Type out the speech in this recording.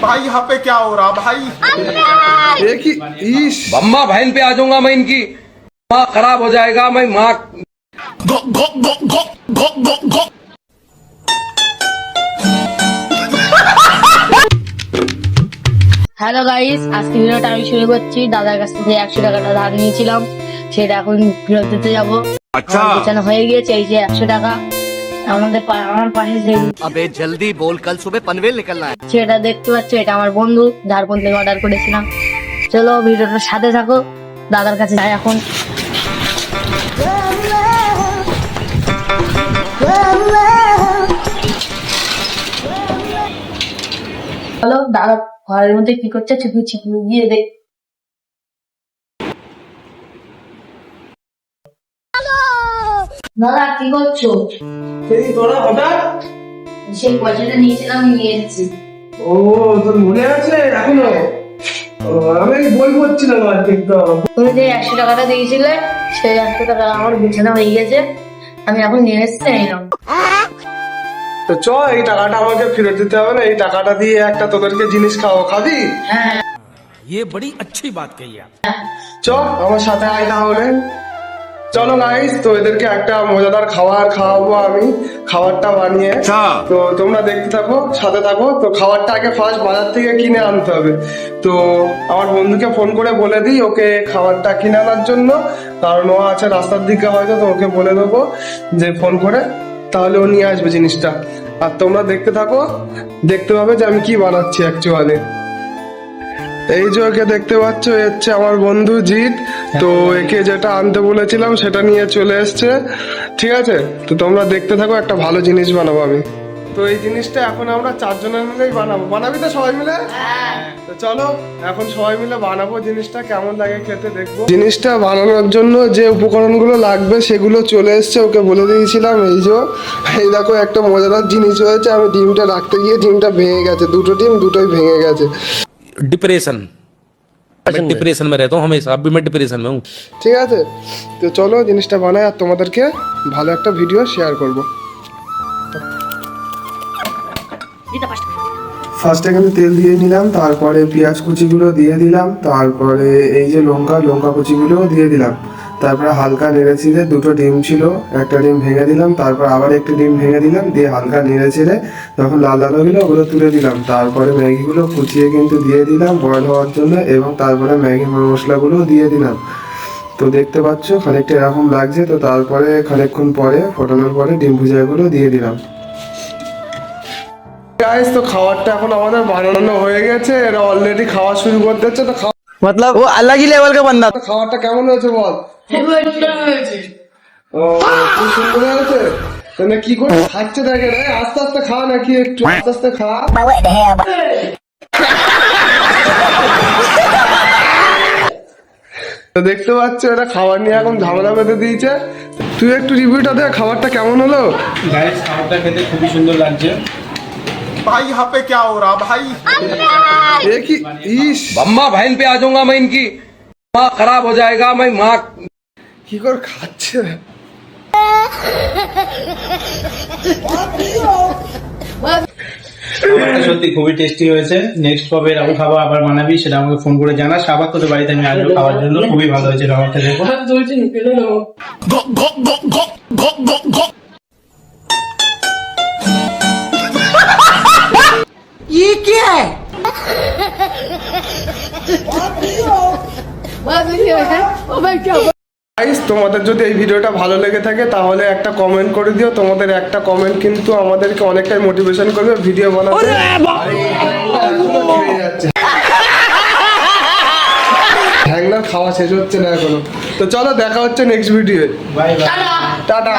भाई यहाँ पे क्या हो रहा भाई? एक ही इस अम्मा बहन पे आ जाऊंगा मैं इनकी, माँ खराब हो जाएगा। मैं माँ হ্যালো গাইস, আজকে ভিডিওটা আমি শুরু করছি। দাদার কাছ থেকে 100 টাকাটা ধার নিয়েছিলাম, সেটা এখন ফেরত দিতে যাবো। আচ্ছা, বিছানা হয়ে গিয়েছে, এই যে 100 টাকা আমার পাশে যে अबे जल्दी बोल, कल सुबह पनवेल निकलना है। সেটা দেখতে পাচ্ছ, এটা আমার বন্ধু ঝাড়খণ্ড থেকে অর্ডার করেছিলাম। চলো ভিডিওটার সাথে থাকো, দাদার কাছে যাই এখন। হ্যালো দাদা, ঘরের মধ্যে কি করছে? ছিপি গিয়ে দেখ। দাদা কি করছো? সেই তোরা হঠাৎ সেই পয়সাটা নিয়েছিলাম, নিয়ে এসেছি। ও তোর মনে আছে এখনো? আমি বই পড়ছিলাম আর কি। তো তুমি যে 100 টাকাটা দিয়েছিলে, সেই 100 টাকা আমার বিছানা হয়ে গেছে, আমি এখন নিয়ে এসেছি। এইরকম তো চ, এই টাকাটা আমাকে ফেরত দিতে হবে না? এই টাকাটা দিয়ে একটা তোদেরকে জিনিস খাবি? হ্যাঁ, ये बड़ी अच्छी बात कही आप। চ আমার সাথে আয় তাহলে। চলো গাইস, তো এদেরকে একটা মজাদার খাবার খাওয়াবো আমি, খাবারটা বানিয়ে। তো তোমরা দেখতে থাকো, সাথে থাকো। তো খাবারটা আগে ফার্স্ট বাজার থেকে কিনে আনতে হবে। তো আমার বন্ধুকে ফোন করে বলে দিই ওকে খাবারটা কিনে আনার জন্য, কারণ ও আছে রাস্তার দিকে হয়তো। তো ওকে বলে দেবো যে ফোন করে, তাহলে ও নিয়ে আসবে জিনিসটা। আর তোমরা দেখতে থাকো, দেখতে পাবে যে আমি কি বানাচ্ছি অ্যাকচুয়ালি। এই যে ওকে দেখতে পাচ্ছ, এ হচ্ছে আমার বন্ধু জিৎ। তো একে যেটা আনতে বলেছিলাম সেটা নিয়ে চলে এসছে, ঠিক আছে? তো তোমরা দেখতে থাকো, একটা ভালো জিনিস বানাবো আমি। তো এই জিনিসটা এখন আমরা 4 জনের মিলেই বানাবো। বানাবি তো সবাই মিলে? তো চলো এখন সবাই মিলে বানাবো। জিনিসটা কেমন লাগে খেতে দেখবো। জিনিসটা বানানোর জন্য যে উপকরণগুলো লাগবে সেগুলো চলে এসছে, ওকে বলে দিয়েছিলাম। এই যে এই দেখো, একটা মজাদার জিনিস হয়েছে। আমি ডিমটা রাখতে গিয়ে ডিমটা ভেঙে গেছে, দুটো ডিম দুটোই ভেঙে গেছে। डिप्रेशन, मैं डिप्रेशन में रहता हूँ हमेशा। अब भी मैं डिप्रेशन में हूँ। ঠিক আছে, তো চলো জিনিসটা বানাই আর তোমাদেরকে ভালো একটা ভিডিও শেয়ার করব। ফার্স্টে কিন্তু তেল দিয়ে নিলাম, তারপরে পেঁয়াজ কুচিগুলো দিয়ে দিলাম, তারপরে এই যে লঙ্কা কুচিগুলো দিয়ে দিলাম, তারপরে হালকা নেড়ে ছিঁড়ে, দুটো ডিম ছিল, একটা ডিম ভেঙে দিলাম, তারপর আবার একটা ডিম ভেঙে দিলাম, দিয়ে হালকা নেড়ে ছিঁড়ে যখন লাল লাল হলো ওগুলো তুলে দিলাম। তারপরে ম্যাগিগুলো কুচিয়ে কিন্তু দিয়ে দিলাম বয়েল হওয়ার জন্য, এবং তারপরে ম্যাগি মশলাগুলো দিয়ে দিলাম। তো দেখতে পাচ্ছ খানিকটা এরকম লাগছে। তো তারপরে খানিকক্ষণ পরে ফোটানোর পরে ডিম ভুজিয়াগুলো দিয়ে দিলাম। গাইস, তো খাবারটা এখন আমাদের বানানো হয়ে গেছে, এরা অলরেডি খাওয়া শুরু করতে হচ্ছে। তো मतलब वो अलग ही लेवल का बंदा। খাবারটা কেমন হয়েছে বল? ও খুব সুন্দর হয়েছে। তাহলে কি করে খাচ্ছে দেখে রে? আস্তে আস্তে খা, নাকি একটু আস্তে আস্তে খা। তো দেখতে পাচ্ছ এটা খাবার নিয়ে এখন ঝামেলা বেঁধে দিয়েছে। তুই একটু রিভিউটা দে, খাবারটা কেমন হলো? গাইস, খাবারটা খেতে খুবই সুন্দর লাগছে। भाई यहाँ पे क्या हो रहा भाई? এ কি ইস, अम्मा बहन पे आ जाऊंगा मैं इनकी, माँ खराब हो जाएगा। मैं माँ কি করে খাচ্ছে? খাবারটা সত্যি খুবই টেস্টি হয়েছে। নেক্সট কবে এরকম খাবার আবার বানাবি সেটা আমাকে ফোন করে জানাস। আবার তোদের বাড়িতে আমি আসবো খাওয়ার জন্য। খুবই ভালো হয়েছে খাবারটা, দেখো। ये क्या है? গাইস, তোমাদের যদি এই ভিডিওটা ভালো লেগে থাকে তাহলে একটা কমেন্ট করে দিও। তোমাদের একটা কমেন্ট কিন্তু আমাদেরকে অনেকটাই মোটিভেশন করবে ভিডিও বানাতে। হ্যাংলার খাওয়া শেষ হচ্ছে না এখনো। তো চলো দেখা হচ্ছে next video. Bye bye. Tata.